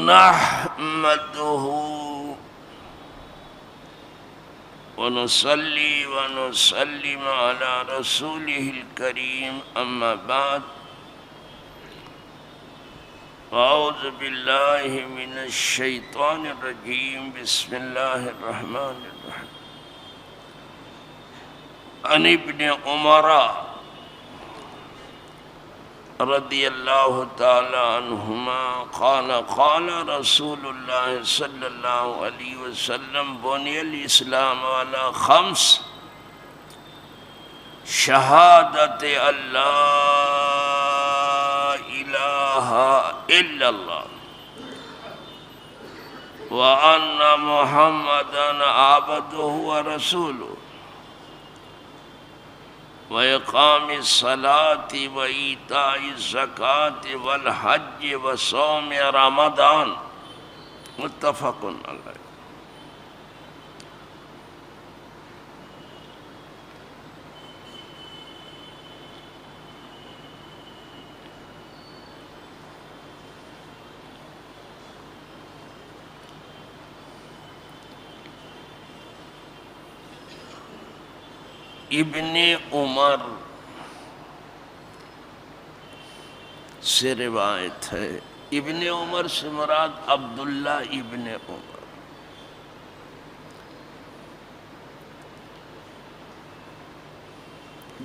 نحمده ونصلي ونسلم على رسوله الكريم أما بعد أعوذ بالله من الشيطان الرجيم بسم الله الرحمن الرحيم عن ابن عمر رضی اللہ تعالی عنہما قال قال رسول اللہ صلی اللہ علیہ وسلم بنی الاسلام على 5 شہادت اللہ الہ الا اللہ وان محمدا عبدہ ورسولہ وإقام الصلاة وإيتاء الزكاة والحج وصوم رمضان متفق علیہ۔ ابن عمر سے روایت ہے۔ ابن عمر سے مراد عبداللہ ابن عمر۔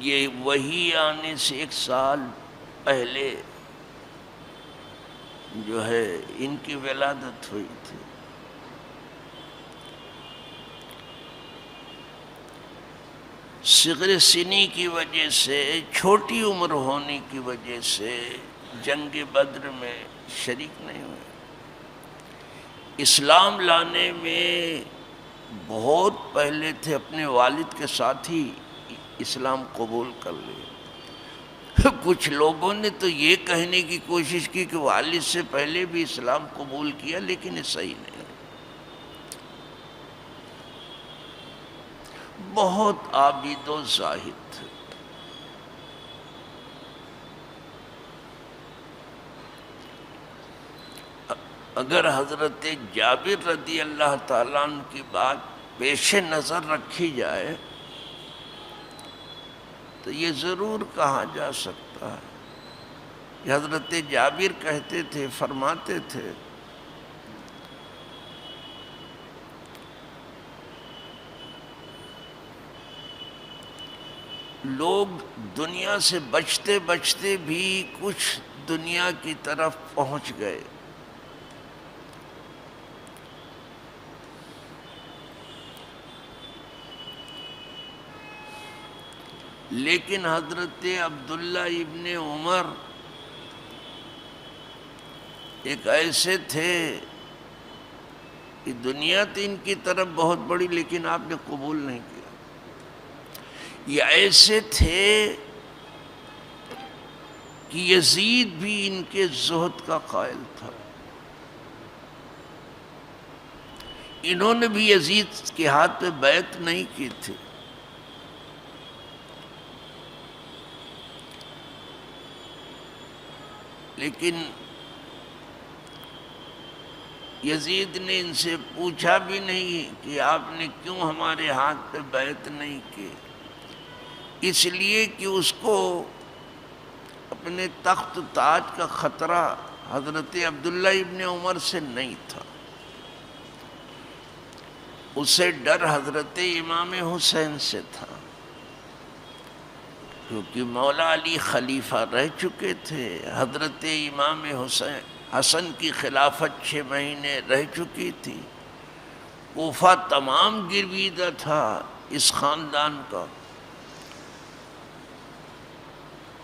یہ وحی آنے سے 1 سال پہلے جو ہے ان کی ولادت ہوئی تھی۔ صغر سنی کی وجہ سے، چھوٹی عمر ہونے کی وجہ سے جنگ بدر میں شریک نہیں ہوئے۔ اسلام لانے میں بہت پہلے تھے، اپنے والد کے ساتھ ہی اسلام قبول کر لیا۔ کچھ لوگوں نے تو یہ کہنے کی کوشش کی کہ والد سے پہلے بھی اسلام قبول کیا، لیکن یہ صحیح نہیں۔ بہت عابد و زاہد تھے۔ اگر حضرت جابر رضی اللہ تعالیٰ عنہ کی بات پیش نظر رکھی جائے تو یہ ضرور کہا جا سکتا ہے کہ حضرت جابر کہتے تھے، فرماتے تھے لوگ دنیا سے بچتے بچتے بھی کچھ دنیا کی طرف پہنچ گئے، لیکن حضرت عبداللہ ابن عمر ایک ایسے تھے کہ دنیا تو ان کی طرف بہت بڑی، لیکن آپ نے قبول نہیں کیا۔ یہ ایسے تھے کہ یزید بھی ان کے زہد کا قائل تھا۔ انہوں نے بھی یزید کے ہاتھ پہ بیعت نہیں کی تھی، لیکن یزید نے ان سے پوچھا بھی نہیں کہ آپ نے کیوں ہمارے ہاتھ پہ بیعت نہیں کی، اس لیے کہ اس کو اپنے تخت تاج کا خطرہ حضرت عبداللہ ابن عمر سے نہیں تھا، اسے ڈر حضرت امام حسین سے تھا، کیونکہ مولا علی خلیفہ رہ چکے تھے، حضرت امام حسن کی خلافت 6 مہینے رہ چکی تھی، کوفہ تمام گرویدہ تھا اس خاندان کا،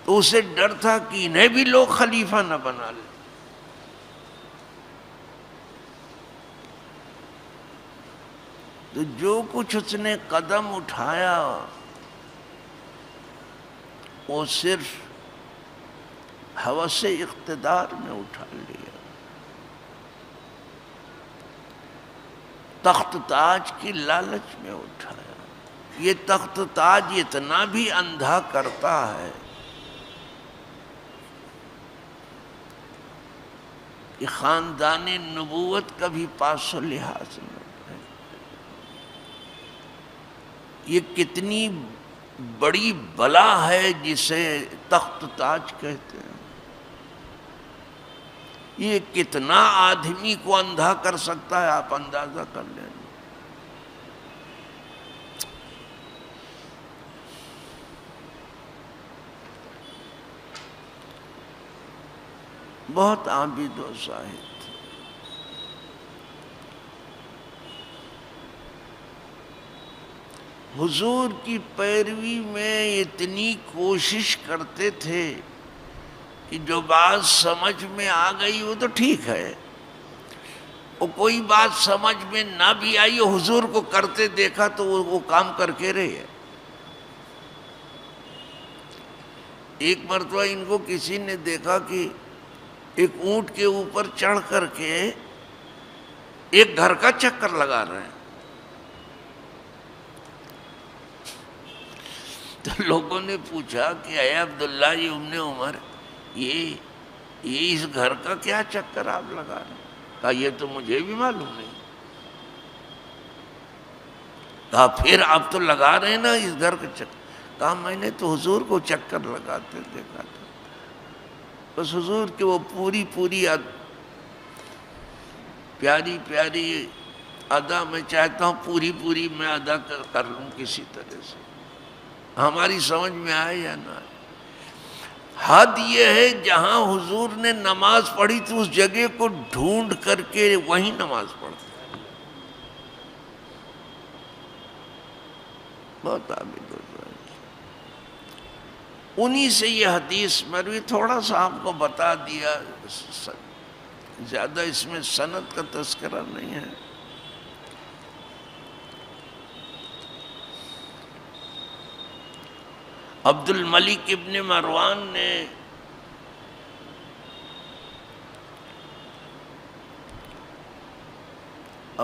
تو اسے ڈر تھا کہ انہیں بھی لوگ خلیفہ نہ بنا لیں۔ تو جو کچھ اس نے قدم اٹھایا وہ صرف ہوس اقتدار میں اٹھا لیا، تخت تاج کی لالچ میں اٹھایا۔ یہ تخت تاج اتنا بھی اندھا کرتا ہے کہ خاندان نبوت کا بھی پاس و لحاظ نہ ہے۔ یہ کتنی بڑی بلا ہے جسے تخت تاج کہتے ہیں، یہ کتنا آدمی کو اندھا کر سکتا ہے، آپ اندازہ کر لیں۔ بہت عابد و زاہد تھے۔ حضور کی پیروی میں اتنی کوشش کرتے تھے کہ جو بات سمجھ میں آ گئی وہ تو ٹھیک ہے، وہ کوئی بات سمجھ میں نہ بھی آئی، حضور کو کرتے دیکھا تو وہ کام کر کے رہے۔ ایک مرتبہ ان کو کسی نے دیکھا کہ ایک اونٹ کے اوپر چڑھ کر کے ایک گھر کا چکر لگا رہے ہیں، تو لوگوں نے پوچھا کہ اے عبداللہ ابن عمر، یہ اس گھر کا کیا چکر آپ لگا رہے ہیں؟ کہا یہ تو مجھے بھی معلوم نہیں۔ کہا پھر آپ تو لگا رہے ہیں نا اس گھر کا چکر؟ کہا میں نے تو حضور کو چکر لگاتے دیکھا تھا، بس حضور کے وہ پوری پیاری پیاری ادا میں چاہتا ہوں پوری میں ادا کر لوں کسی طرح سے، ہماری سمجھ میں آئے یا نہ آئے۔ حد یہ ہے جہاں حضور نے نماز پڑھی تو اس جگہ کو ڈھونڈ کر کے وہیں نماز پڑھتے، بہت عابد ہو جائے۔ انہی سے یہ حدیث مروی، تھوڑا سا آپ کو بتا دیا، زیادہ اس میں سند کا تذکرہ نہیں ہے۔ عبد الملک ابن مروان نے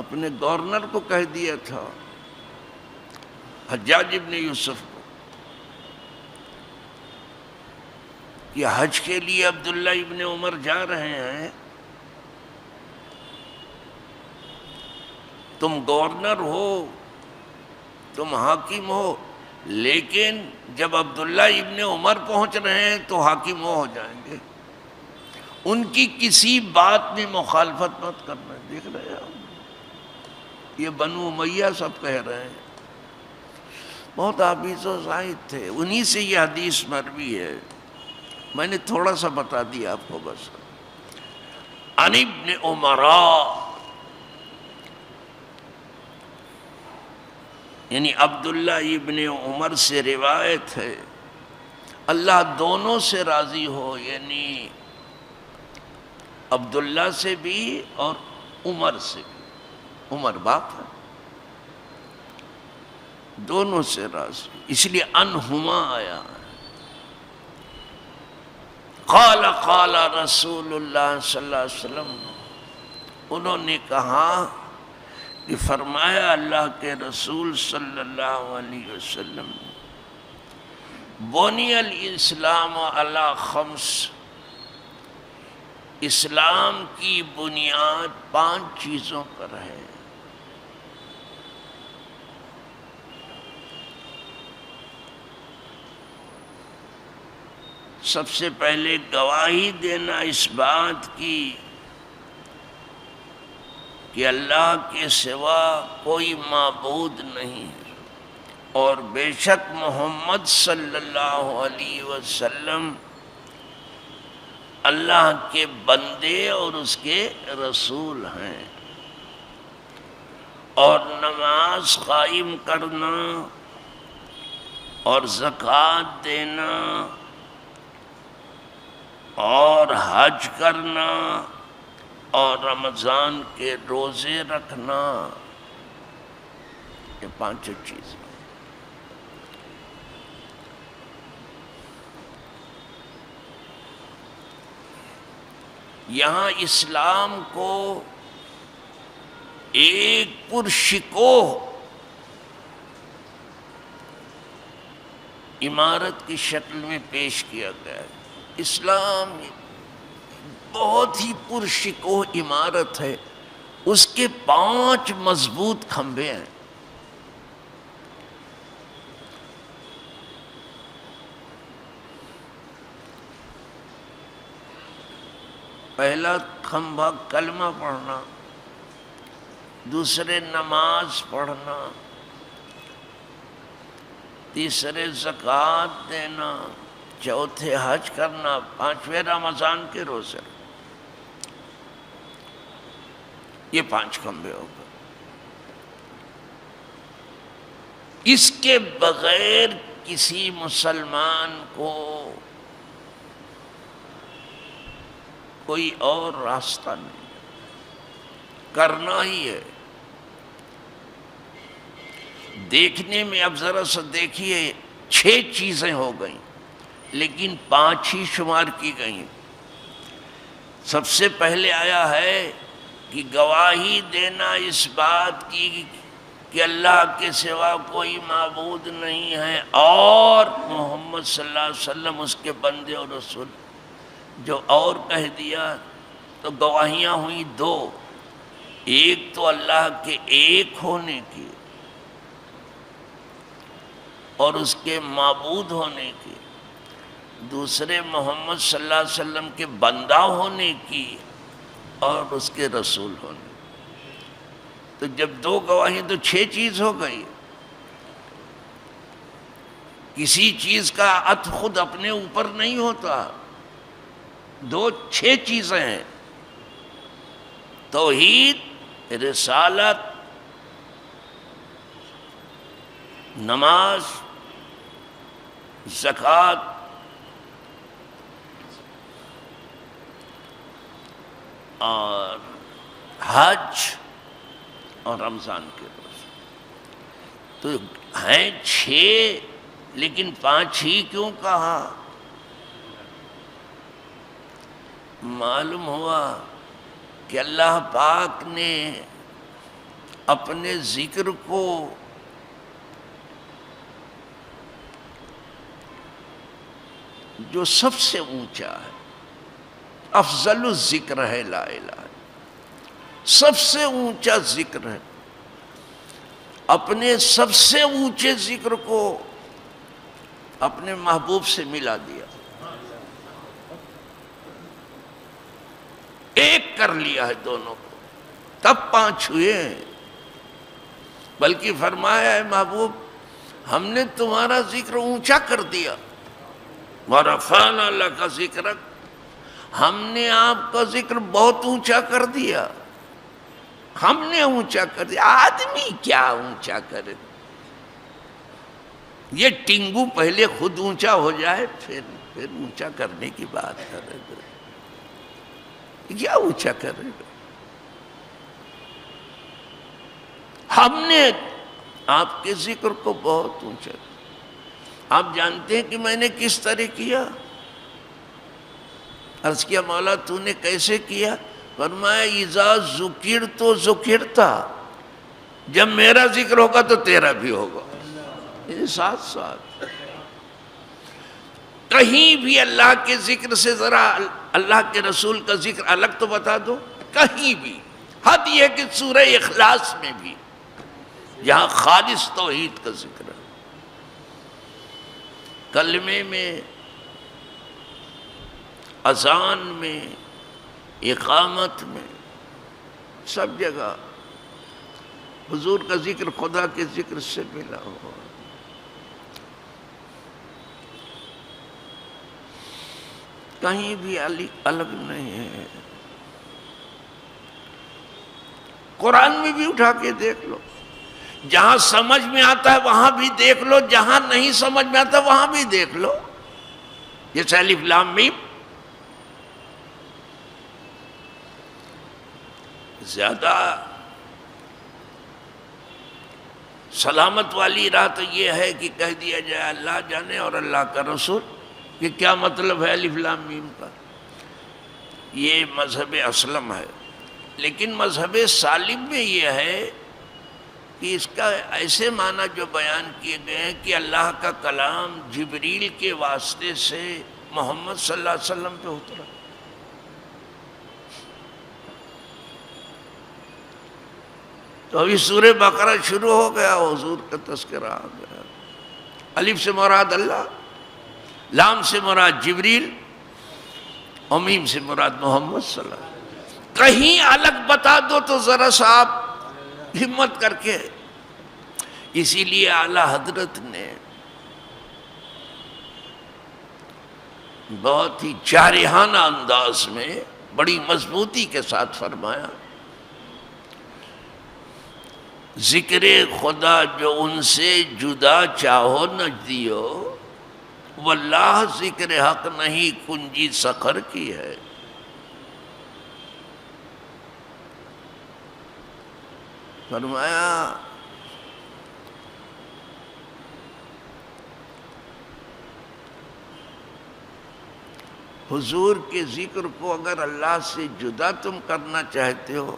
اپنے گورنر کو کہہ دیا تھا، حجاج ابن یوسف کو، کہ حج کے لیے عبداللہ ابن عمر جا رہے ہیں، تم گورنر ہو، تم حاکم ہو، لیکن جب عبداللہ ابن عمر پہنچ رہے ہیں تو حاکم ہو جائیں گے، ان کی کسی بات میں مخالفت مت کرنا۔ دیکھ رہے ہیں یہ بنو امیہ سب کہہ رہے ہیں، بہت عابد و زاہد تھے، انہی سے یہ حدیث مروی ہے، میں نے تھوڑا سا بتا دیا آپ کو بس۔ عن ابن عمر، یعنی عبداللہ ابن عمر سے روایت ہے، اللہ دونوں سے راضی ہو، یعنی عبداللہ سے بھی اور عمر سے بھی، عمر باپ ہے، دونوں سے راضی، اس لیے عنہما آیا ہے۔ قال قال رسول اللہ صلی اللہ علیہ وسلم، انہوں نے کہا کہ فرمایا اللہ کے رسول صلی اللہ علیہ وسلم، بنی الاسلام علی خمس، اسلام کی بنیاد 5 چیزوں پر ہے۔ سب سے پہلے گواہی دینا اس بات کی کہ اللہ کے سوا کوئی معبود نہیں ہے، اور بے شک محمد صلی اللہ علیہ وسلم اللہ کے بندے اور اس کے رسول ہیں، اور نماز قائم کرنا اور زکوٰۃ دینا اور حج کرنا اور رمضان کے روزے رکھنا، یہ 5 چیزیں۔ یہاں اسلام کو ایک پرشکوہ عمارت کی شکل میں پیش کیا گیا ہے۔ اسلام بہت ہی پرشکوہ عمارت ہے، اس کے 5 مضبوط کھمبے ہیں. پہلا کھمبا کلمہ پڑھنا، دوسرے نماز پڑھنا، تیسرے زکوٰۃ دینا، چوتھے حج کرنا، 5ویں رمضان کے روزے. یہ 5 کھمبے ہو گئے. اس کے بغیر کسی مسلمان کو کوئی اور راستہ نہیں، کرنا ہی ہے. دیکھنے میں اب ذرا سا دیکھیے 6 چیزیں ہو گئیں لیکن 5 ہی شمار کی گئیں. سب سے پہلے آیا ہے کہ گواہی دینا اس بات کی کہ اللہ کے سوا کوئی معبود نہیں ہے اور محمد صلی اللہ علیہ وسلم اس کے بندے اور رسول. جو اور کہہ دیا تو گواہیاں ہوئیں 2. ایک تو اللہ کے ایک ہونے کی اور اس کے معبود ہونے کی، دوسرے محمد صلی اللہ علیہ وسلم کے بندہ ہونے کی اور اس کے رسول ہونے. تو جب 2 گواہی تو 6 چیز ہو گئی. کسی چیز کا عطف خود اپنے اوپر نہیں ہوتا، 6 چیزیں ہیں: توحید، رسالت، نماز، زکوٰۃ اور حج اور رمضان کے روزے. تو ہیں 6 لیکن 5 ہی کیوں کہا؟ معلوم ہوا کہ اللہ پاک نے اپنے ذکر کو جو سب سے اونچا ہے، افضل الذکر ہے لا الہ، سب سے اونچا ذکر ہے، اپنے سب سے اونچے ذکر کو اپنے محبوب سے ملا دیا، ایک کر لیا ہے دونوں کو. تب 5 ہوئے. بلکہ فرمایا ہے محبوب ہم نے تمہارا ذکر اونچا کر دیا. وَرَفَعْنَا لَكَ ذِكْرَكَ، ہم نے آپ کا ذکر بہت اونچا کر دیا. ہم نے اونچا کر دیا، آدمی کیا اونچا کرے؟ یہ ٹنگو پہلے خود اونچا ہو جائے پھر اونچا کرنے کی بات کرے گا. کیا اونچا کرے گا؟ ہم نے آپ کے ذکر کو بہت اونچا. آپ جانتے ہیں کہ میں نے کس طرح کیا؟ عرض کیا مولا تو نے کیسے کیا؟ فرمایا اذا ذکرت ذکرت، جب میرا ذکر ہوگا تو تیرا بھی ہوگا. یہ ساتھ ساتھ. کہیں بھی اللہ کے ذکر سے ذرا اللہ کے رسول کا ذکر الگ تو بتا دو. کہیں بھی. حد یہ کہ سورہ اخلاص میں بھی جہاں خالص توحید کا ذکر ہے، کلمے میں، اذان میں، اقامت میں، سب جگہ حضور کا ذکر خدا کے ذکر سے ملا ہوا. کہیں بھی الگ نہیں ہے. قرآن میں بھی اٹھا کے دیکھ لو، جہاں سمجھ میں آتا ہے وہاں بھی دیکھ لو، جہاں نہیں سمجھ میں آتا وہاں بھی دیکھ لو. یہ الف لام میم. زیادہ سلامت والی راہ تو یہ ہے کہ کہہ دیا جائے اللہ جانے اور اللہ کا رسول. کہ کیا مطلب ہے الف لام میم کا؟ یہ مذہب اسلم ہے. لیکن مذہب سالم میں یہ ہے کہ اس کا ایسے معنی جو بیان کیے گئے ہیں کہ اللہ کا کلام جبریل کے واسطے سے محمد صلی اللہ علیہ وسلم پہ اترا. تو ابھی سورہ بقرہ شروع ہو گیا، حضور کا تذکرہ آ گیا۔ الف سے مراد اللہ، لام سے مراد جبریل، اور میم سے مراد محمد صلی اللہ علیہ وسلم۔ کہیں الگ بتا دو تو ذرا سا آپ ہمت کر کے۔ اسی لیے اعلیٰ حضرت نے بہت ہی جارحانہ انداز میں بڑی مضبوطی کے ساتھ فرمایا، ذکر خدا جو ان سے جدا چاہو نجدیو، واللہ ذکر حق نہیں کنجی سخر کی ہے۔ فرمایا حضور کے ذکر کو اگر اللہ سے جدا تم کرنا چاہتے ہو،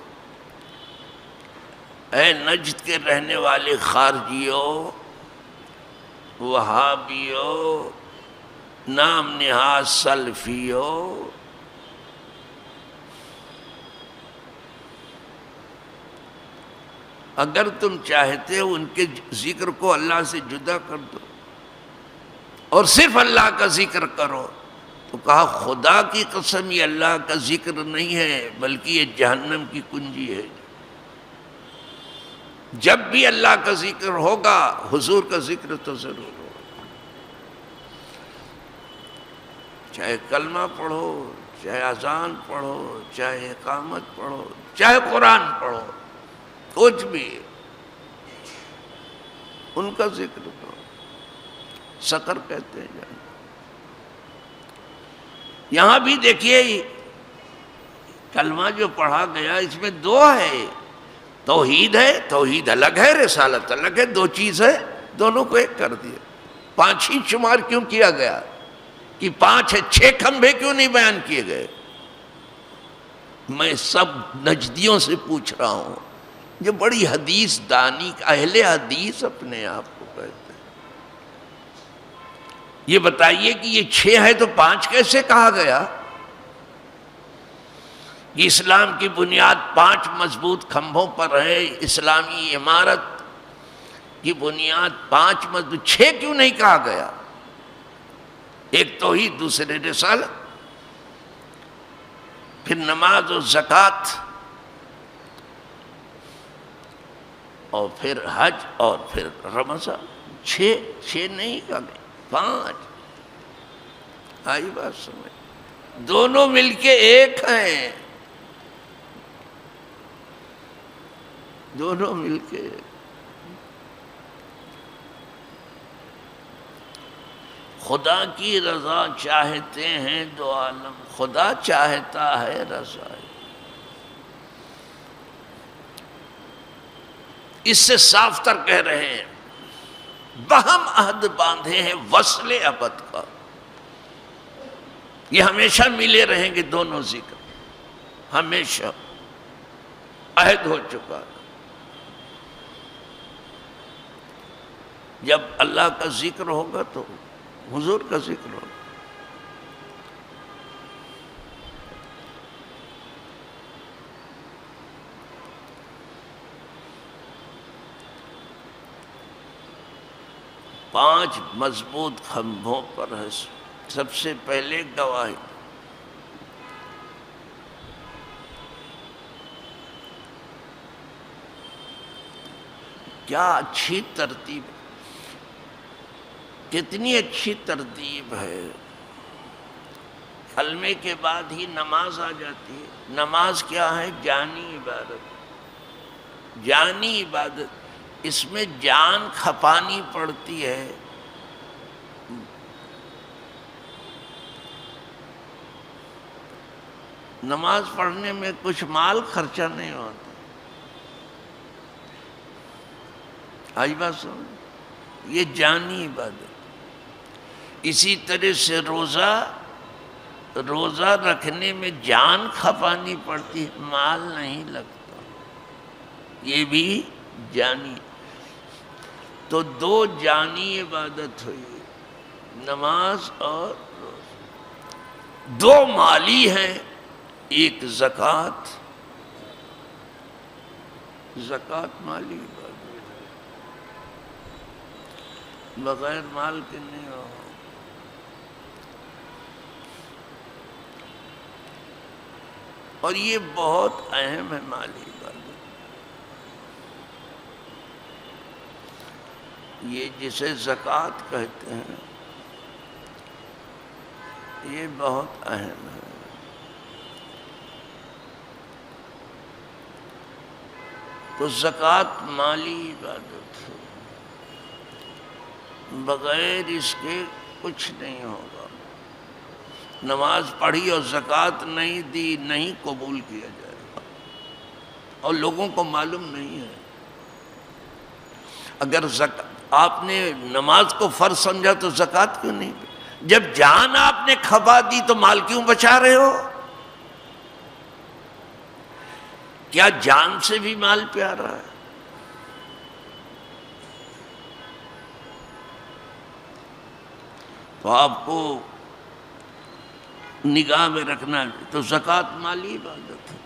اے نجد کے رہنے والے خارجیوں، وہابیوں، نام نہاد سلفیوں، اگر تم چاہتے ہو ان کے ذکر کو اللہ سے جدا کر دو اور صرف اللہ کا ذکر کرو، تو کہا خدا کی قسم یہ اللہ کا ذکر نہیں ہے بلکہ یہ جہنم کی کنجی ہے۔ جب بھی اللہ کا ذکر ہوگا حضور کا ذکر تو ضرور ہوگا، چاہے کلمہ پڑھو، چاہے اذان پڑھو، چاہے اقامت پڑھو، چاہے قرآن پڑھو، کچھ بھی ان کا ذکر کرو۔ سقر کہتے ہیں جان۔ یہاں بھی دیکھیے کلمہ جو پڑھا گیا اس میں دو ہے، توحید ہے، توحید الگ ہے، رسالت الگ ہے، دو چیز ہے، دونوں کو ایک کر دیا۔ پانچ ہی شمار کیوں کیا گیا کہ پانچ ہے، 6 کھمبے کیوں نہیں بیان کیے گئے؟ میں سب نجدیوں سے پوچھ رہا ہوں جو بڑی حدیث دانی اہل حدیث اپنے آپ کو کہتے ہیں، یہ بتائیے کہ یہ 6 ہے تو 5 کیسے کہا گیا؟ یہ اسلام کی بنیاد 5 مضبوط کھمبوں پر ہے، اسلامی عمارت کی بنیاد 5 مضبوط، 6 کیوں نہیں کہا گیا؟ ایک توحید، دوسرے رسالت، پھر نماز و زکوٰۃ، اور پھر حج، اور پھر رمضان۔ 6 نہیں کہا گیا، 5۔ آئی بات سمجھ؟ دونوں مل کے ایک ہیں، دونوں مل کے۔ خدا کی رضا چاہتے ہیں دو عالم، خدا چاہتا ہے رضا۔ اس سے صاف تر کہہ رہے ہیں، بہم عہد باندھے ہیں وصل ابد کا، یہ ہمیشہ ملے رہیں گے دونوں ذکر، ہمیشہ عہد ہو چکا۔ جب اللہ کا ذکر ہوگا تو حضور کا ذکر ہوگا۔ پانچ مضبوط کھمبوں پر ہے۔ سب سے پہلے گواہی، کیا اچھی ترتیب، کتنی اچھی ترتیب ہے۔ کلمے کے بعد ہی نماز آ جاتی ہے۔ نماز کیا ہے؟ جانی عبادت، جانی عبادت، اس میں جان کھپانی پڑتی ہے۔ نماز پڑھنے میں کچھ مال خرچہ نہیں ہوتا۔ آج بات سمجھ، یہ جانی عبادت۔ اسی طرح سے روزہ رکھنے میں جان کھپانی پڑتی ہے، مال نہیں لگتا، یہ بھی جانی۔ تو 2 جانی عبادت ہوئی، نماز اور روزہ۔ 2 مالی ہیں، ایک زکوٰۃ، زکوٰۃ مالی عبادت، بغیر مال کے نہیں ہو. اور یہ بہت اہم ہے مالی عبادت. یہ جسے زکوٰۃ کہتے ہیں یہ بہت اہم ہے. تو زکوٰۃ مالی عبادت ہے، بغیر اس کے کچھ نہیں ہوگا. نماز پڑھی اور زکوٰۃ نہیں دی نہیں قبول کیا جائے گا، اور لوگوں کو معلوم نہیں ہے. اگر آپ نے نماز کو فرض سمجھا تو زکوٰۃ کیوں نہیں دی؟ جب جان آپ نے کھپا دی تو مال کیوں بچا رہے ہو؟ کیا جان سے بھی مال پیارا ہے؟ تو آپ کو نگاہ میں رکھنا ہے. تو زکوٰۃ مالی عبادت ہے.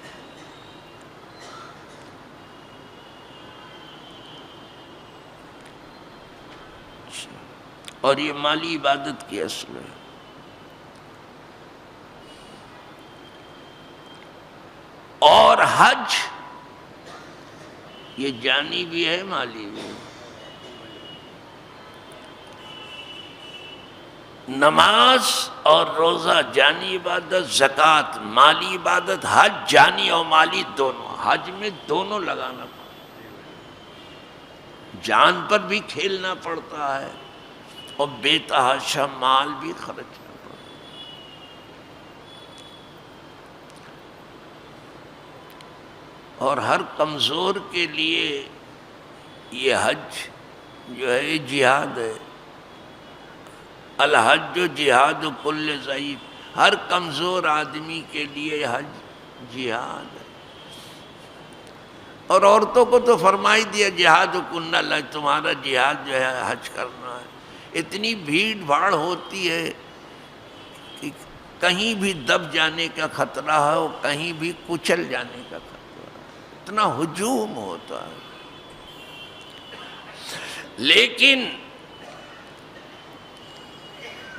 اور یہ مالی عبادت کی اصل ہے. اور حج یہ جانی بھی ہے مالی بھی ہے. نماز اور روزہ جانی عبادت، زکوٰۃ مالی عبادت، حج جانی اور مالی دونوں. حج میں دونوں لگانا پڑتا ہے، جان پر بھی کھیلنا پڑتا ہے اور بے تحاشا مال بھی خرچنا پڑتا ہے. اور ہر کمزور کے لیے یہ حج جو ہے جہاد ہے. الحج و جہاد و کل ضعیف، ہر کمزور آدمی کے لیے حج جہاد ہے. اور عورتوں کو تو فرمائی دیا جہاد و کن اللہ، تمہارا جہاد جو ہے حج کرنا ہے. اتنی بھیڑ بھاڑ ہوتی ہے کہ کہیں بھی دب جانے کا خطرہ ہے اور کہیں بھی کچل جانے کا خطرہ ہے. اتنا ہجوم ہوتا ہے. لیکن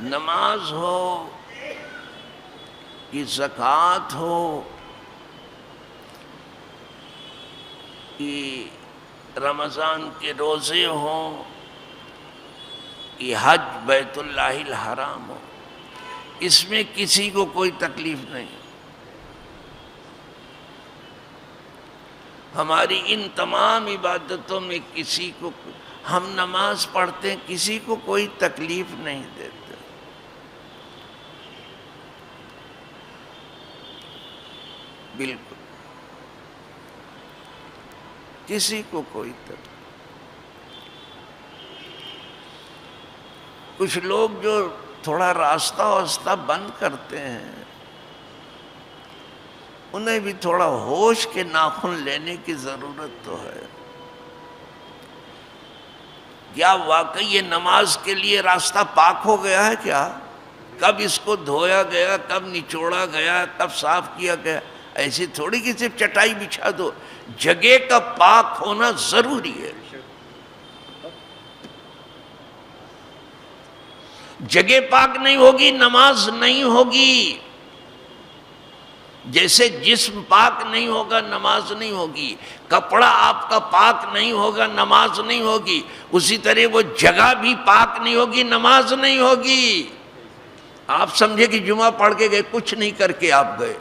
نماز ہو کہ زکوٰۃ ہو کہ رمضان کے روزے ہوں کہ حج بیت اللہ الحرام ہو، اس میں کسی کو کوئی تکلیف نہیں. ہماری ان تمام عبادتوں میں کسی کو، ہم نماز پڑھتے ہیں کسی کو کوئی تکلیف نہیں دیتے. بالکل کسی کو کوئی تکلیف. کچھ لوگ جو تھوڑا راستہ واسطہ بند کرتے ہیں انہیں بھی تھوڑا ہوش کے ناخن لینے کی ضرورت تو ہے. کیا واقعی یہ نماز کے لیے راستہ پاک ہو گیا ہے کیا؟ کب اس کو دھویا گیا، کب نچوڑا گیا، کب صاف کیا گیا؟ ایسی تھوڑی کہ صرف چٹائی بچھا دو. جگہ کا پاک ہونا ضروری ہے. جگہ پاک نہیں ہوگی نماز نہیں ہوگی. جیسے جسم پاک نہیں ہوگا نماز نہیں ہوگی، کپڑا آپ کا پاک نہیں ہوگا نماز نہیں ہوگی، اسی طرح وہ جگہ بھی پاک نہیں ہوگی نماز نہیں ہوگی. آپ سمجھے کہ جمعہ پڑھ کے گئے، کچھ نہیں کر کے آپ گئے.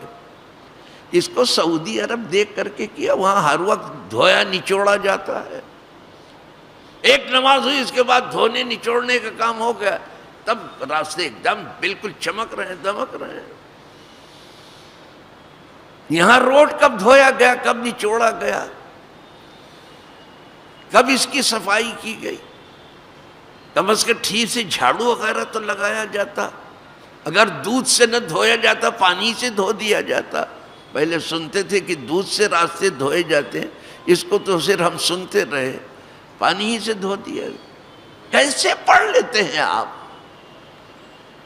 اس کو سعودی عرب دیکھ کر کے کیا، وہاں ہر وقت دھویا نچوڑا جاتا ہے. ایک نماز ہوئی اس کے بعد دھونے نچوڑنے کا کام ہو گیا، تب راستے ایک دم بالکل چمک رہے ہیں دمک رہے ہیں. یہاں روڈ کب دھویا گیا، کب نچوڑا گیا، کب اس کی صفائی کی گئی؟ کم از کم ٹھیک سے جھاڑو وغیرہ تو لگایا جاتا. اگر دودھ سے نہ دھویا جاتا پانی سے دھو دیا جاتا. پہلے سنتے تھے کہ دودھ سے راستے دھوئے جاتے ہیں، اس کو تو صرف ہم سنتے رہے، پانی ہی سے دھو دیا. کیسے پڑھ لیتے ہیں آپ؟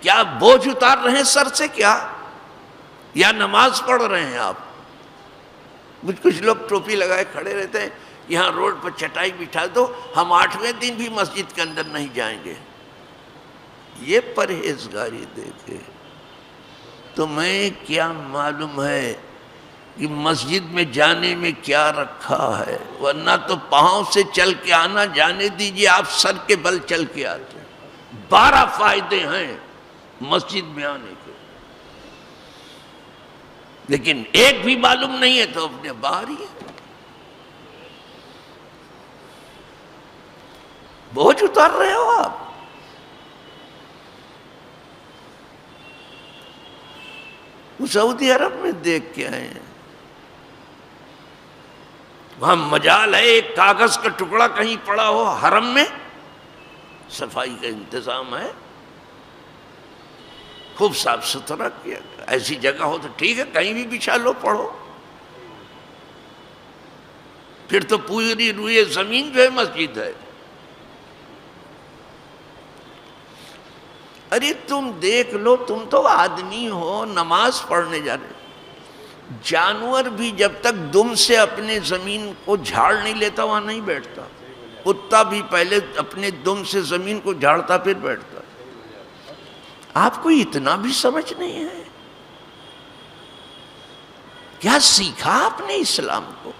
کیا بوجھ اتار رہے ہیں سر سے کیا، یا نماز پڑھ رہے ہیں آپ؟ کچھ لوگ ٹوپی لگائے کھڑے رہتے ہیں یہاں روڈ پر چٹائی بٹھا دو، ہم 8ویں دن بھی مسجد کے اندر نہیں جائیں گے۔ یہ پرہیزگاری دیکھے تو میں کیا معلوم ہے کہ مسجد میں جانے میں کیا رکھا ہے، ورنہ تو پاؤں سے چل کے آنا جانے دیجئے، آپ سر کے بل چل کے آتے ہیں۔ 12 فائدے ہیں مسجد میں آنے کے، لیکن ایک بھی معلوم نہیں ہے تو اپنے باہر ہی ہے۔ بوجھ اتار رہے ہو آپ۔ وہ سعودی عرب میں دیکھ کے آئے ہیں، وہاں مجال ہے ایک کاغذ کا ٹکڑا کہیں پڑا ہو، حرم میں صفائی کا انتظام ہے، خوب صاف ستھرا کیا گیا۔ ایسی جگہ ہو تو ٹھیک ہے، کہیں بھی بچھا لو، پڑھو، پھر تو پوری روئے زمین جو ہے مسجد ہے۔ ارے تم دیکھ لو، تم تو آدمی ہو، نماز پڑھنے جا رہے، جانور بھی جب تک دم سے اپنے زمین کو جھاڑ نہیں لیتا وہاں نہیں بیٹھتا، کتا بھی پہلے اپنے دم سے زمین کو جھاڑتا پھر بیٹھتا۔ آپ کو اتنا بھی سمجھ نہیں ہے؟ کیا سیکھا آپ نے اسلام کو؟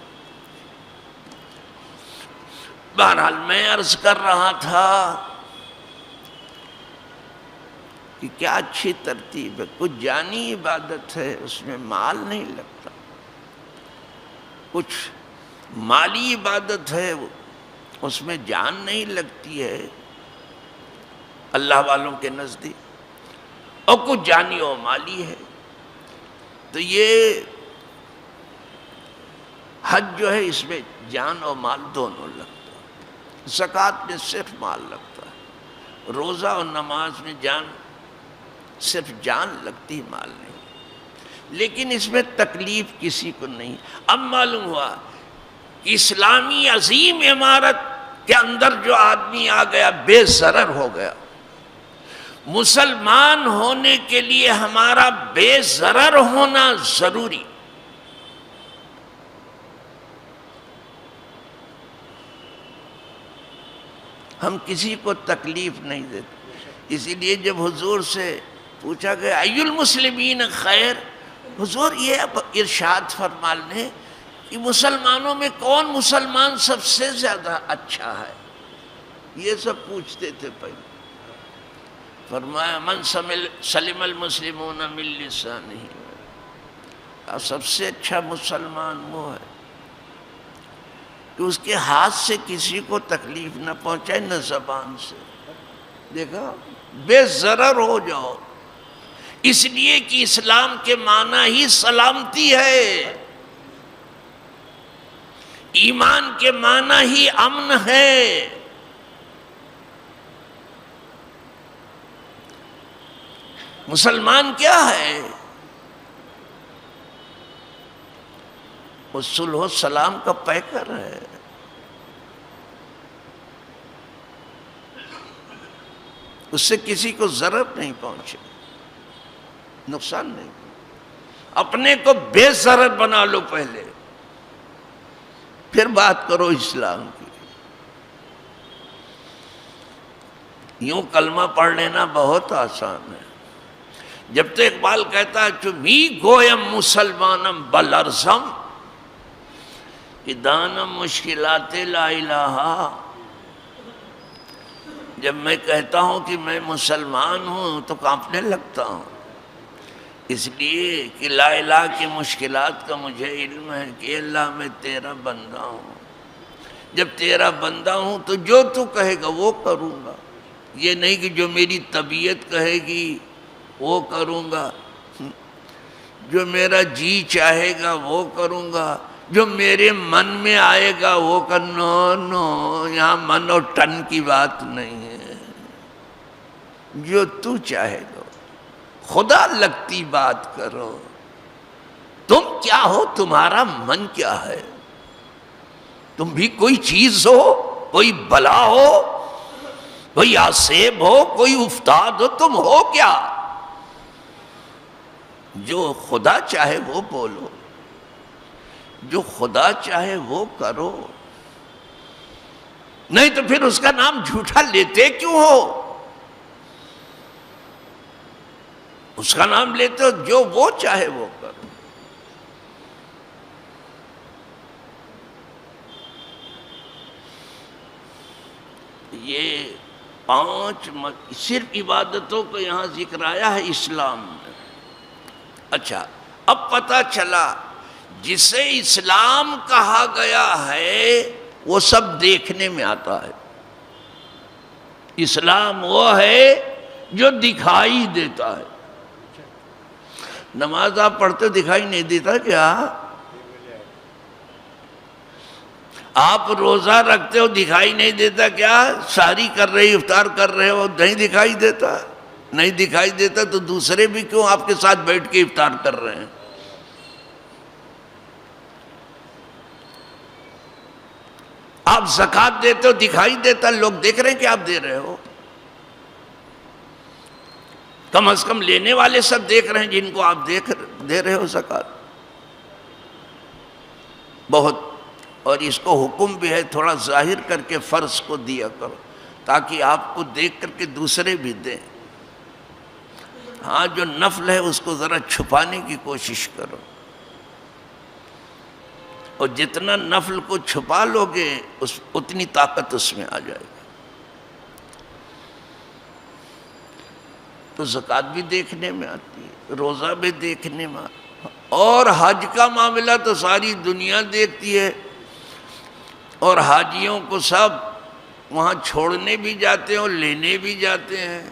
بہرحال میں عرض کر رہا تھا کہ کیا اچھی ترتیب ہے، کچھ جانی عبادت ہے، اس میں مال نہیں لگتا، کچھ مالی عبادت ہے، اس میں جان نہیں لگتی ہے اللہ والوں کے نزدیک، اور کچھ جانی و مالی ہے۔ تو یہ حج جو ہے اس میں جان اور مال دونوں لگتا ہے، زکوٰۃ میں صرف مال لگتا ہے، روزہ اور نماز میں صرف جان لگتی، مال نہیں، لیکن اس میں تکلیف کسی کو نہیں۔ اب معلوم ہوا کہ اسلامی عظیم عمارت کے اندر جو آدمی آ گیا بے ضرر ہو گیا۔ مسلمان ہونے کے لیے ہمارا بے ضرر ہونا ضروری۔ ہم کسی کو تکلیف نہیں دیتے، اسی لیے جب حضور سے پوچھا گیا ای المسلمین خیر، حضور یہ ارشاد فرما لیں کہ مسلمانوں میں کون مسلمان سب سے زیادہ اچھا ہے، یہ سب پوچھتے تھے پہلے۔ فرمایا من سلم المسلمون من لسانہ، سب سے اچھا مسلمان وہ ہے کہ اس کے ہاتھ سے کسی کو تکلیف نہ پہنچائے نہ زبان سے۔ دیکھا، بے ضرر ہو جاؤ، اس لیے کہ اسلام کے معنی ہی سلامتی ہے، ایمان کے معنی ہی امن ہے۔ مسلمان کیا ہے؟ وہ صلح و سلام کا پیکر ہے۔ اس سے کسی کو ضرر نہیں پہنچے، نقصان نہیں۔ اپنے کو بے ضرر بنا لو پہلے، پھر بات کرو اسلام کی۔ یوں کلمہ پڑھ لینا بہت آسان ہے۔ جب تو اقبال کہتا ہے چمی گویم مسلمانم بلرزم کہ دانم مشکلات لا الہ، جب میں کہتا ہوں کہ میں مسلمان ہوں تو کانپنے لگتا ہوں، اس لیے کہ لا الہ کی مشکلات کا مجھے علم ہے کہ اللہ میں تیرا بندہ ہوں، جب تیرا بندہ ہوں تو جو تو کہے گا وہ کروں گا، یہ نہیں کہ جو میری طبیعت کہے گی وہ کروں گا، جو میرا جی چاہے گا وہ کروں گا، جو میرے من میں آئے گا وہ نو، یہاں من اور ٹن کی بات نہیں ہے، جو تو چاہے گا، خدا لگتی بات کرو۔ تم کیا ہو، تمہارا من کیا ہے؟ تم بھی کوئی چیز ہو، کوئی بلا ہو، کوئی آسیب ہو، کوئی افتاد ہو، تم ہو کیا؟ جو خدا چاہے وہ بولو، جو خدا چاہے وہ کرو۔ نہیں تو پھر اس کا نام جھوٹا لیتے کیوں ہو؟ اس کا نام لیتے ہو، جو وہ چاہے وہ کرو۔ یہ 5 صرف عبادتوں کو یہاں ذکر آیا ہے اسلام میں۔ اچھا، اب پتہ چلا جسے اسلام کہا گیا ہے وہ سب دیکھنے میں آتا ہے۔ اسلام وہ ہے جو دکھائی دیتا ہے۔ نماز آپ پڑھتے دکھائی نہیں دیتا کیا؟ آپ روزہ رکھتے ہو دکھائی نہیں دیتا کیا؟ سحری کر رہے افطار کر رہے ہو نہیں دکھائی دیتا؟ نہیں دکھائی دیتا تو دوسرے بھی کیوں آپ کے ساتھ بیٹھ کے افطار کر رہے ہیں؟ آپ زکوٰۃ دیتے ہو دکھائی دیتا، لوگ دیکھ رہے ہیں کہ آپ دے رہے ہو۔ کم از کم لینے والے سب دیکھ رہے ہیں جن کو آپ دے رہے ہو زکوٰۃ۔ بہت، اور اس کو حکم بھی ہے تھوڑا ظاہر کر کے فرض کو دیا کرو تاکہ آپ کو دیکھ کر کے دوسرے بھی دیں۔ ہاں جو نفل ہے اس کو ذرا چھپانے کی کوشش کرو، اور جتنا نفل کو چھپا لو گے اتنی طاقت اس میں آ جائے گی۔ تو زکوٰۃ بھی دیکھنے میں آتی ہے، روزہ بھی دیکھنے میں آتی ہے، اور حج کا معاملہ تو ساری دنیا دیکھتی ہے، اور حاجیوں کو سب وہاں چھوڑنے بھی جاتے ہیں اور لینے بھی جاتے ہیں۔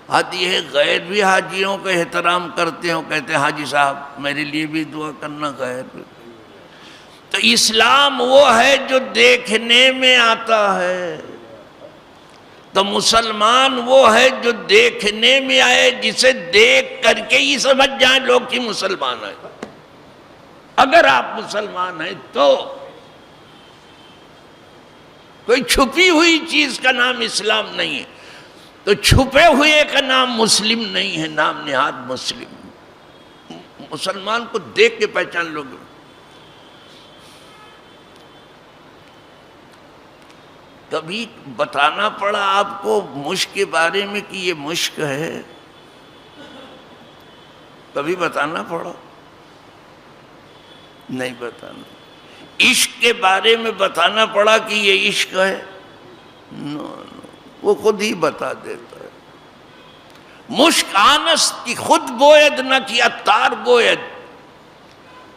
حد یہ ہے غیر بھی حاجیوں کا احترام کرتے ہیں، کہتے ہیں حاجی صاحب میرے لیے بھی دعا کرنا غیر بھی۔ تو اسلام وہ ہے جو دیکھنے میں آتا ہے، تو مسلمان وہ ہے جو دیکھنے میں آئے، جسے دیکھ کر کے ہی سمجھ جائیں لوگ کہ مسلمان ہیں۔ اگر آپ مسلمان ہیں تو کوئی چھپی ہوئی چیز کا نام اسلام نہیں ہے، تو چھپے ہوئے کا نام مسلم نہیں ہے، نام نہاد مسلم۔ مسلمان کو دیکھ کے پہچان لوگ۔ کبھی بتانا پڑا آپ کو مشک کے بارے میں کہ یہ مشک ہے؟ کبھی بتانا پڑا؟ نہیں بتانا۔ عشق کے بارے میں بتانا پڑا کہ یہ عشق ہے؟ نو، وہ خود ہی بتا دیتا ہے۔ مشک آنس کی خود بوید نہ کی عطار بوید۔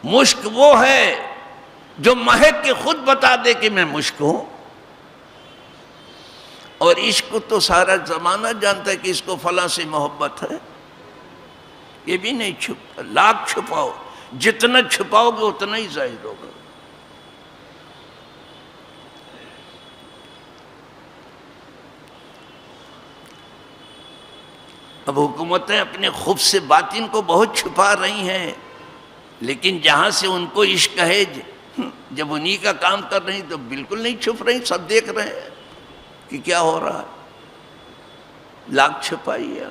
مشک وہ ہے جو مہک کے خود بتا دے کہ میں مشک ہوں، اور عشق تو سارا زمانہ جانتا ہے کہ اس کو فلاں سے محبت ہے۔ یہ بھی نہیں چھپتا، لاکھ چھپاؤ، جتنا چھپاؤ گے اتنا ہی ظاہر ہوگا۔ اب حکومتیں اپنے خبث سے باطن کو بہت چھپا رہی ہیں، لیکن جہاں سے ان کو عشق ہے جب انہی کا کام کر رہی تو بالکل نہیں چھپ رہی، سب دیکھ رہے ہیں کہ کیا ہو رہا ہے۔ لاکھ چھپائی ہے۔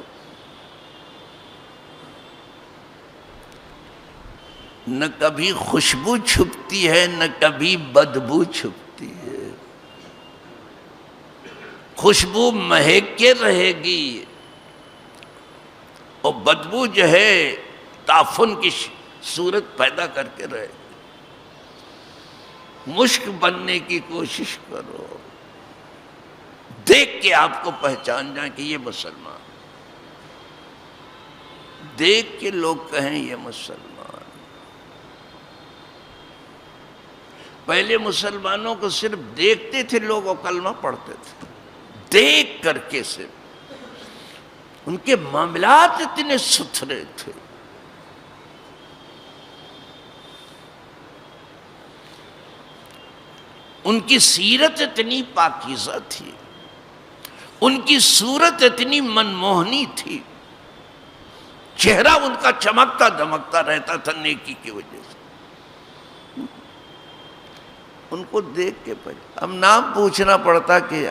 نہ کبھی خوشبو چھپتی ہے نہ کبھی بدبو چھپتی ہے۔ خوشبو مہک کے رہے گی، اور بدبو جو ہے تعفن کی صورت پیدا کر کے رہے گی۔ مشک بننے کی کوشش کرو، دیکھ کے آپ کو پہچان جائیں کہ یہ مسلمان، دیکھ کے لوگ کہیں یہ مسلمان۔ پہلے مسلمانوں کو صرف دیکھتے تھے لوگ اور کلمہ پڑھتے تھے، دیکھ کر کے صرف۔ ان کے معاملات اتنے ستھرے تھے، ان کی سیرت اتنی پاکیزہ تھی، ان کی صورت اتنی منموہنی تھی، چہرہ ان کا چمکتا دمکتا رہتا تھا نیکی کی وجہ سے۔ ان کو دیکھ کے اب نام پوچھنا پڑتا کہ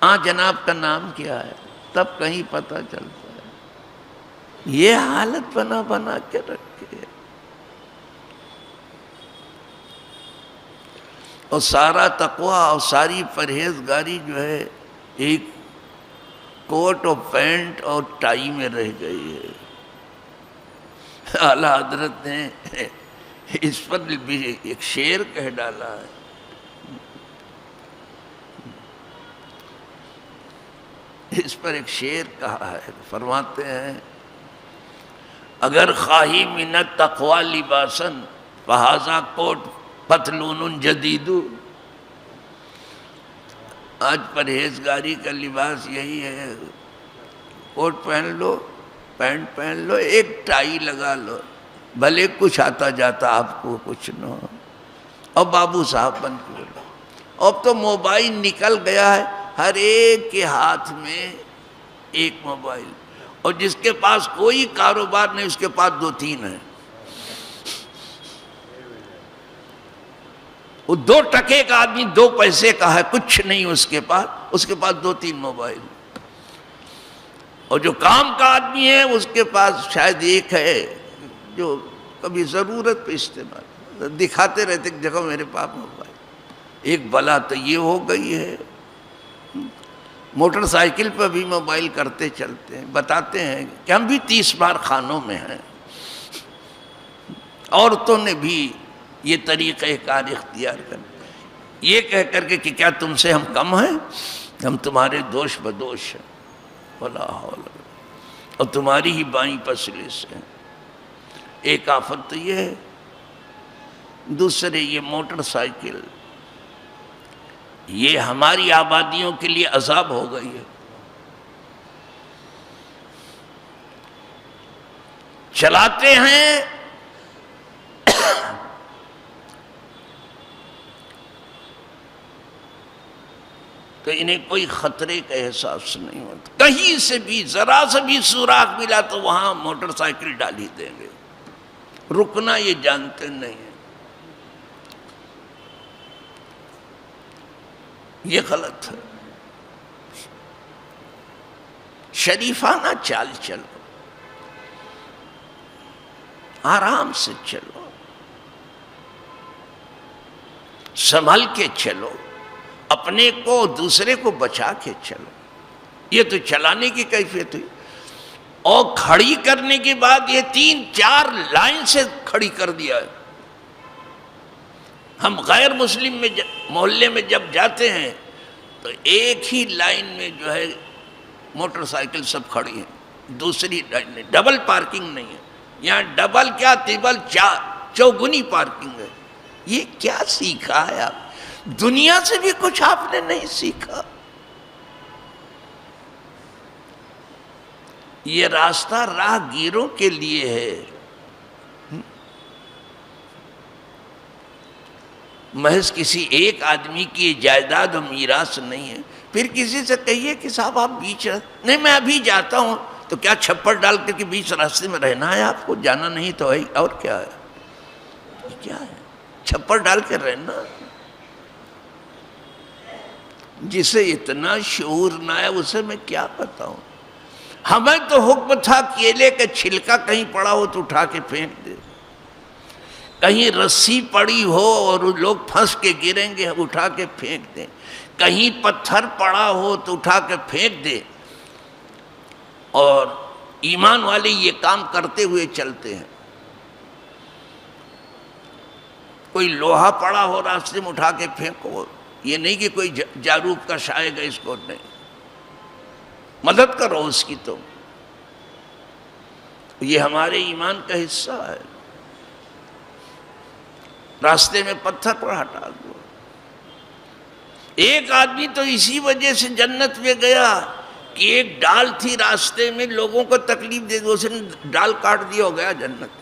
ہاں جناب کا نام کیا ہے، تب کہیں پتہ چلتا ہے۔ یہ حالت بنا کے رکھے۔ اور سارا تقوی اور ساری پرہیزگاری جو ہے ایک کوٹ اور پینٹ اور ٹائی میں رہ گئی ہے۔ اعلیٰ حضرت نے اس پر بھی ایک شعر کہہ ڈالا ہے، اس پر ایک شعر کہا ہے، فرماتے ہیں اگر خواہی من التقوی لباسا فہذا کوٹ پتلون جدید۔ آج پرہیزگاری کا لباس یہی ہے، کوٹ پہن لو، پینٹ پہن لو، ایک ٹائی لگا لو، بھلے کچھ آتا جاتا آپ کو کچھ نہ ہو، اور بابو صاحب بن کے لو۔ اب تو موبائل نکل گیا ہے، ہر ایک کے ہاتھ میں ایک موبائل، اور جس کے پاس کوئی کاروبار نہیں اس کے پاس 2-3 ہیں۔ وہ 2 ٹکے کا آدمی 2 پیسے کا ہے، کچھ نہیں اس کے پاس 2-3 موبائل۔ اور جو کام کا آدمی ہے اس کے پاس شاید ایک ہے جو کبھی ضرورت پہ استعمال دکھاتے رہتے کہ دیکھو میرے پاس موبائل۔ ایک بلا تو یہ ہو گئی ہے، موٹر سائیکل پہ بھی موبائل کرتے چلتے ہیں، بتاتے ہیں کہ ہم بھی 30 بار خانوں میں ہیں۔ عورتوں نے بھی یہ طریقہ کار اختیار کر، یہ کہہ کر کے کہ کیا تم سے ہم کم ہیں، ہم تمہارے دوش بدوش ہیں، ولا حول، اور تمہاری ہی بائیں پسلی سے۔ ایک آفت تو یہ ہے، دوسرے یہ موٹر سائیکل، یہ ہماری آبادیوں کے لیے عذاب ہو گئی ہے۔ چلاتے ہیں تو انہیں کوئی خطرے کا احساس نہیں ہوتا، کہیں سے بھی ذرا سے بھی سوراخ ملا تو وہاں موٹر سائیکل ڈال ہی دیں گے، رکنا یہ جانتے نہیں ہیں۔ یہ غلط ہے، شریفانہ چال چلو، آرام سے چلو، سنبھل کے چلو، اپنے کو دوسرے کو بچا کے چلو۔ یہ تو چلانے کی کیفیت ہوئی، اور کھڑی کرنے کے بعد یہ 3-4 لائن سے کھڑی کر دیا ہے۔ ہم غیر مسلم میں محلے میں جب جاتے ہیں تو ایک ہی لائن میں جو ہے موٹر سائیکل سب کھڑی ہیں، دوسری لائن میں ڈبل پارکنگ نہیں ہے، یہاں ڈبل کیا تیبل چوگنی پارکنگ ہے۔ یہ کیا سیکھا ہے آپ؟ دنیا سے بھی کچھ آپ نے نہیں سیکھا۔ یہ راستہ راہ گیروں کے لیے ہے، محض کسی ایک آدمی کی جائیداد و میراث نہیں ہے۔ پھر کسی سے کہیے کہ صاحب آپ بیچ نہیں، میں ابھی جاتا ہوں، تو کیا چھپر ڈال کر کے بیچ راستے میں رہنا ہے آپ کو؟ جانا نہیں تو ہے، اور کیا ہے؟ یہ کیا ہے؟ چھپر ڈال کے رہنا؟ جسے اتنا شعور نہ ہے اسے میں کیا بتاؤں۔ ہمیں تو حکم تھا کیلے کا چھلکا کہیں پڑا ہو تو اٹھا کے پھینک دے، کہیں رسی پڑی ہو اور لوگ پھنس کے گریں گے اٹھا کے پھینک دیں، کہیں پتھر پڑا ہو تو اٹھا کے پھینک دے۔ اور ایمان والے یہ کام کرتے ہوئے چلتے ہیں۔ کوئی لوہا پڑا ہو راستے میں اٹھا کے پھینکو، یہ نہیں کہ کوئی جاروب کا شائے گا اس کو، نہیں، مدد کرو اس کی۔ تو یہ ہمارے ایمان کا حصہ ہے۔ راستے میں پتھر پر ہٹا دو۔ ایک آدمی تو اسی وجہ سے جنت میں گیا کہ ایک ڈال تھی راستے میں، لوگوں کو تکلیف دے دو، اس نے ڈال کاٹ دیا، ہو گیا جنت،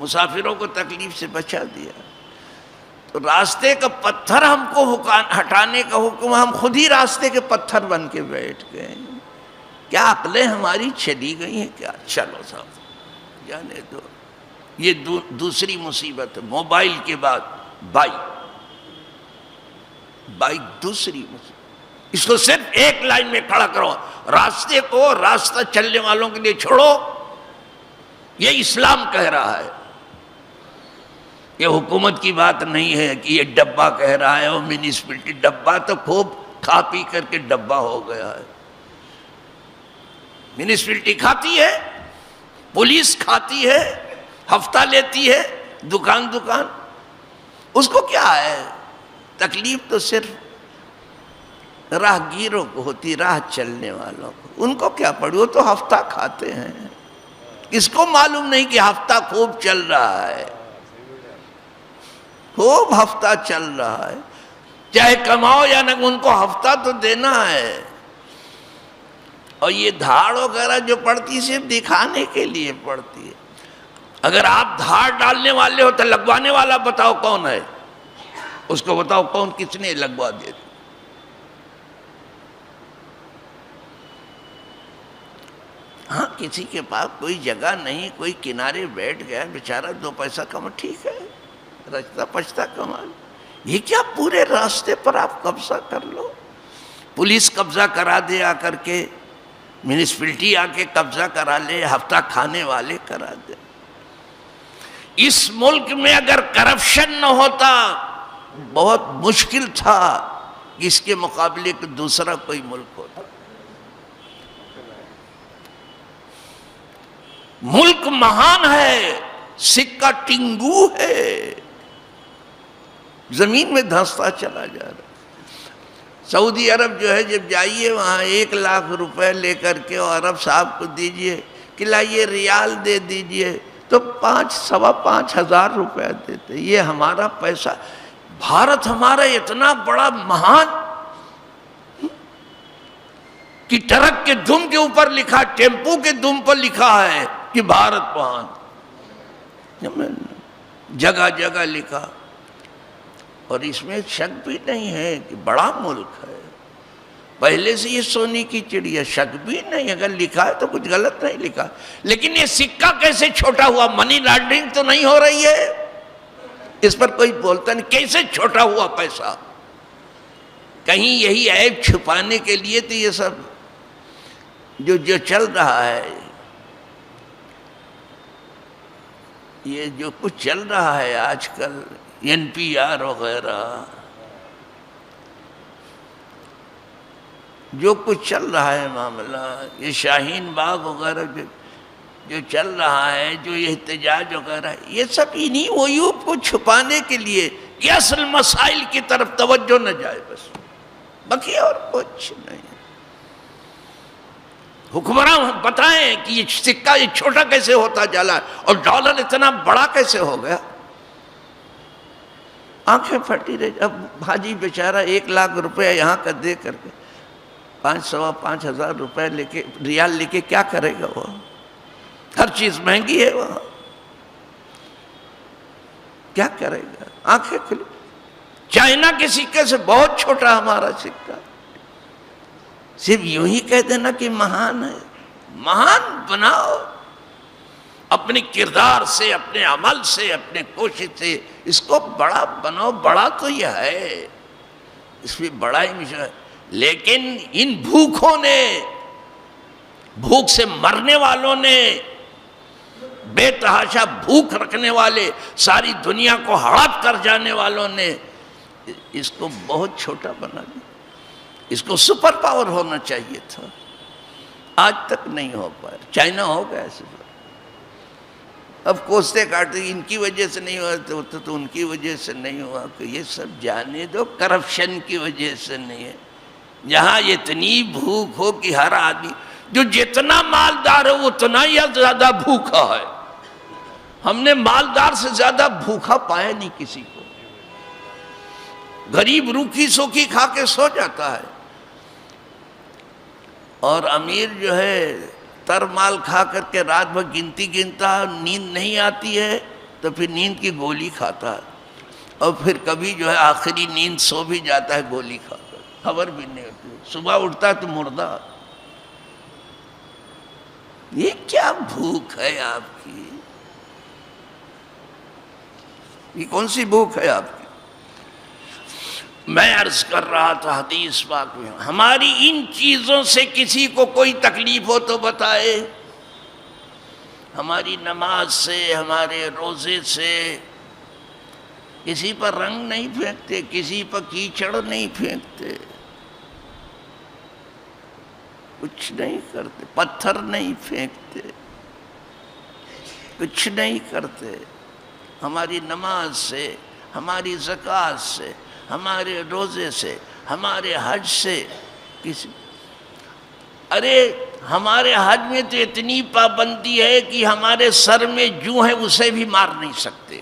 مسافروں کو تکلیف سے بچا دیا۔ تو راستے کا پتھر ہم کو ہٹانے کا حکم، ہم خود ہی راستے کے پتھر بن کے بیٹھ گئے۔ کیا عقلیں ہماری چلی گئی ہیں کیا؟ چلو صاحب جانے دو۔ یہ دوسری مصیبت ہے، موبائل کے بعد بائک دوسری مصیبت۔ اس کو صرف ایک لائن میں کھڑا کرو، راستے کو راستہ چلنے والوں کے لیے چھوڑو، یہ اسلام کہہ رہا ہے۔ یہ حکومت کی بات نہیں ہے کہ یہ ڈبہ کہہ رہا ہے، اور میونسپلٹی ڈبہ تو خوب کھا پی کر کے ڈبہ ہو گیا ہے۔ میونسپلٹی کھاتی ہے، پولیس کھاتی ہے، ہفتہ لیتی ہے، دکان اس کو کیا ہے؟ تکلیف تو صرف راہ گیروں کو ہوتی، راہ چلنے والوں کو، ان کو کیا پڑی، وہ تو ہفتہ کھاتے ہیں۔ کس کو معلوم نہیں کہ ہفتہ خوب چل رہا ہے، خوب ہفتہ چل رہا ہے، چاہے کماؤ یا نہ، ان کو ہفتہ تو دینا ہے۔ اور یہ دھاڑ وغیرہ جو پڑتی صرف دکھانے کے لیے پڑتی ہے۔ اگر آپ دھاڑ ڈالنے والے ہو تو لگوانے والا بتاؤ کون ہے، اس کو بتاؤ کون، کس نے لگوا دیا۔ ہاں کسی کے پاس کوئی جگہ نہیں، کوئی کنارے بیٹھ گیا بیچارہ، 2 پیسہ کما، ٹھیک ہے، رچتا پچتا کما۔ یہ کیا پورے راستے پر آپ قبضہ کر لو، پولیس قبضہ کرا دے آ کر کے، میونسپلٹی آ کے قبضہ کرا لے، ہفتہ کھانے والے کرا دے۔ اس ملک میں اگر کرپشن نہ ہوتا بہت مشکل تھا کہ اس کے مقابلے کو دوسرا کوئی ملک ہوتا۔ ملک مہان ہے، سکہ ٹنگو ہے، زمین میں دھنستا چلا جا رہا ہے۔ سعودی عرب جو ہے، جب جائیے وہاں 1 لاکھ روپے لے کر کے اور عرب صاحب کو دیجئے کہ لائیے ریال دے دیجئے، تو 5,000-5,500 ہزار روپے دیتے۔ یہ ہمارا پیسہ، بھارت ہمارا اتنا بڑا مہان کہ ٹرک کے دم کے اوپر لکھا، ٹیمپو کے دم پر لکھا ہے کہ بھارت مہان، جگہ جگہ لکھا۔ اور اس میں شک بھی نہیں ہے کہ بڑا ملک ہے، پہلے سے یہ سونی کی چڑیا، شک بھی نہیں، اگر لکھا ہے تو کچھ غلط نہیں لکھا۔ لیکن یہ سکہ کیسے چھوٹا ہوا؟ منی لانڈرنگ تو نہیں ہو رہی ہے، اس پر کوئی بولتا نہیں، کیسے چھوٹا ہوا پیسہ؟ کہیں یہی عیب چھپانے کے لیے تو یہ سب جو چل رہا ہے، یہ جو کچھ چل رہا ہے آج کل، NPR وغیرہ، جو کچھ چل رہا ہے معاملہ، یہ شاہین باغ وغیرہ جو چل رہا ہے، جو یہ احتجاج وغیرہ، یہ سب انہی عیوب کو چھپانے کے لیے کہ اصل مسائل کی طرف توجہ نہ جائے، بس باقی اور کچھ نہیں۔ حکمراں بتائیں کہ یہ سکہ یہ چھوٹا کیسے ہوتا جالا اور ڈالر اتنا بڑا کیسے ہو گیا؟ آنکھیں پھٹی رہی۔ اب حاجی بیچارہ 1 لاکھ روپے یہاں کا دے کر کے 5,000-5,000 روپے لے کے، ریال لے کے کیا کرے گا وہ؟ ہر چیز مہنگی ہے وہاں، کیا کرے گا؟ آنکھیں کھلی۔ چائنا کے سکے سے بہت چھوٹا ہمارا سکہ، صرف یوں ہی کہہ دینا کہ مہان ہے۔ مہان بناؤ اپنے کردار سے، اپنے عمل سے، اپنے کوشش سے، اس کو بڑا بناؤ۔ بڑا تو یہ ہے، اس میں بڑا ہی مشکل۔ لیکن ان بھوکوں نے، بھوک سے مرنے والوں نے، بے تحاشا بھوک رکھنے والے، ساری دنیا کو ہڑپ کر جانے والوں نے اس کو بہت چھوٹا بنا دیا۔ اس کو سپر پاور ہونا چاہیے تھا، آج تک نہیں ہو پایا۔ چائنا ہو گیا سپر، اب کوستے کاٹتے، ان کی وجہ سے نہیں ہوا تو ان کی وجہ سے نہیں ہوا، کہ یہ سب جانے دو، کرپشن کی وجہ سے نہیں ہے۔ جہاں اتنی بھوک ہو کہ ہر آدمی جو جتنا مالدار ہے وہ اتنا ہی زیادہ بھوکا ہے۔ ہم نے مالدار سے زیادہ بھوکا پایا نہیں کسی کو۔ غریب روکھی سوکھی کھا کے سو جاتا ہے، اور امیر جو ہے تر مال کھا کر کے رات بھر گنتا، نیند نہیں آتی ہے تو پھر نیند کی گولی کھاتا ہے، اور پھر کبھی جو ہے آخری نیند سو بھی جاتا ہے گولی کھا کر، خبر بھی نہیں ہوتی، صبح اٹھتا ہے تو مردہ۔ یہ کیا بھوک ہے آپ کی؟ یہ کون سی بھوک ہے آپ کی؟ میں عرض کر رہا تھا حدیث پاک میں، ہماری ان چیزوں سے کسی کو کوئی تکلیف ہو تو بتائے، ہماری نماز سے، ہمارے روزے سے، کسی پر رنگ نہیں پھینکتے، کسی پر کیچڑ نہیں پھینکتے، کچھ نہیں کرتے، پتھر نہیں پھینکتے، کچھ نہیں کرتے۔ ہماری نماز سے، ہماری زکوٰۃ سے، ہمارے روزے سے، ہمارے حج سے کسی، ارے ہمارے حج میں تو اتنی پابندی ہے کہ ہمارے سر میں جو ہے اسے بھی مار نہیں سکتے۔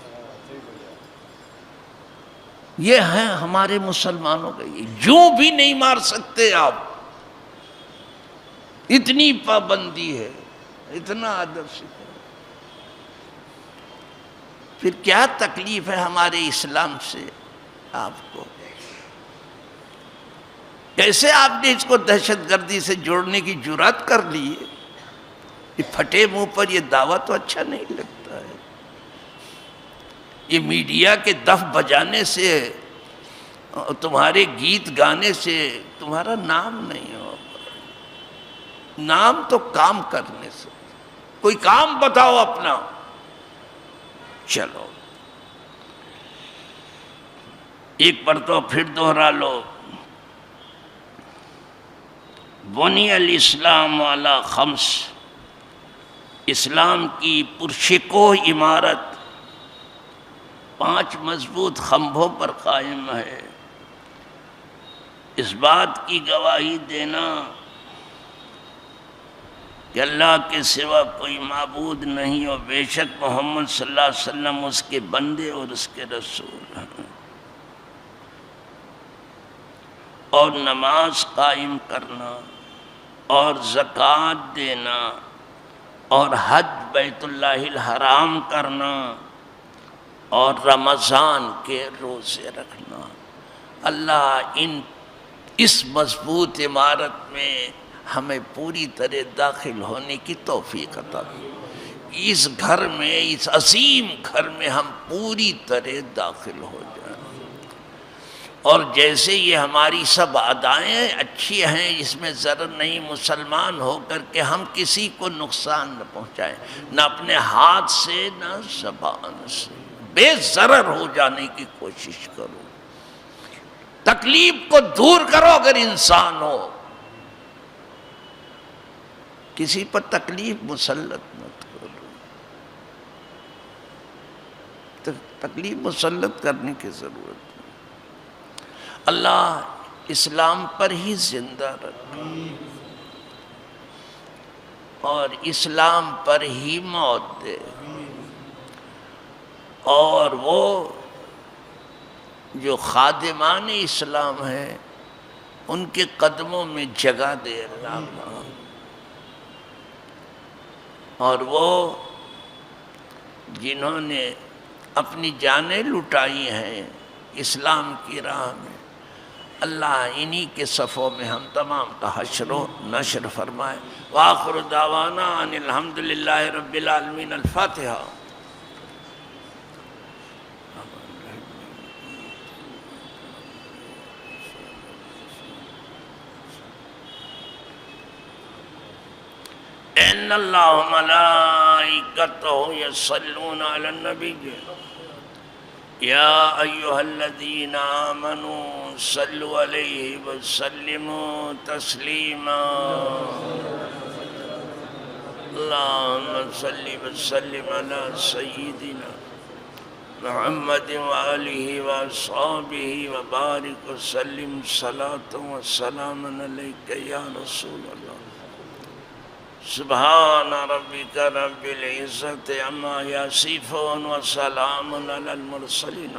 یہ ہے ہمارے مسلمانوں کا، یہ جو بھی نہیں مار سکتے آپ، اتنی پابندی ہے، اتنا ادب سکھا۔ پھر کیا تکلیف ہے ہمارے اسلام سے آپ کو؟ کیسے آپ نے اس کو دہشت گردی سے جوڑنے کی جرات کر لی ہے؟ یہ پھٹے منہ پر یہ دعویٰ تو اچھا نہیں لگتا ہے۔ یہ میڈیا کے دف بجانے سے، تمہارے گیت گانے سے تمہارا نام نہیں ہوگا، نام تو کام کرنے سے۔ کوئی کام بتاؤ اپنا۔ چلو ایک پر تو پھر دوہرا لو، بنی الاسلام علی خمس، اسلام کی پرشکوہ عمارت 5 مضبوط خمبوں پر قائم ہے۔ اس بات کی گواہی دینا کہ اللہ کے سوا کوئی معبود نہیں، اور بے شک محمد صلی اللہ علیہ وسلم اس کے بندے اور اس کے رسول ہیں، اور نماز قائم کرنا، اور زکوٰۃ دینا، اور حج بیت اللہ الحرام کرنا، اور رمضان کے روزے رکھنا۔ اللہ اس مضبوط عمارت میں ہمیں پوری طرح داخل ہونے کی توفیق عطا فرمائے۔ اس گھر میں، اس عظیم گھر میں ہم پوری طرح داخل ہو جائیں، اور جیسے یہ ہماری سب ادائیں اچھی ہیں، اس میں ضرر نہیں، مسلمان ہو کر کے ہم کسی کو نقصان نہ پہنچائیں، نہ اپنے ہاتھ سے نہ زبان سے، بے ضرر ہو جانے کی کوشش کرو۔ تکلیف کو دور کرو اگر انسان ہو، کسی پر تکلیف مسلط مت کرو، تکلیف مسلط کرنے کی ضرورت ہے۔ اللہ اسلام پر ہی زندہ رکھے اور اسلام پر ہی موت دے، اور وہ جو خادمان اسلام ہیں ان کے قدموں میں جگہ دے اللہ، اور وہ جنہوں نے اپنی جانیں لٹائی ہیں اسلام کی راہ میں، اللہ انہی کے صفوں میں ہم تمام کا حشر و نشر فرمائے۔ وآخر دعوانا ان الحمدللہ رب العالمین۔ الفاتحہ۔ ان اللہ و ملائکتہ یصلون علی النبی یا ایہا الذین آمنوا صلوا علیہ وسلموا تسلیما۔ اللہم صلی وسلم علی سیدنا محمد وآلہ وصحبہ وبارک وسلم صلاۃ وسلام علیک یا رسول اللہ۔ سبحان ربک رب العزت عما یصفون وسلام علی المرسلین۔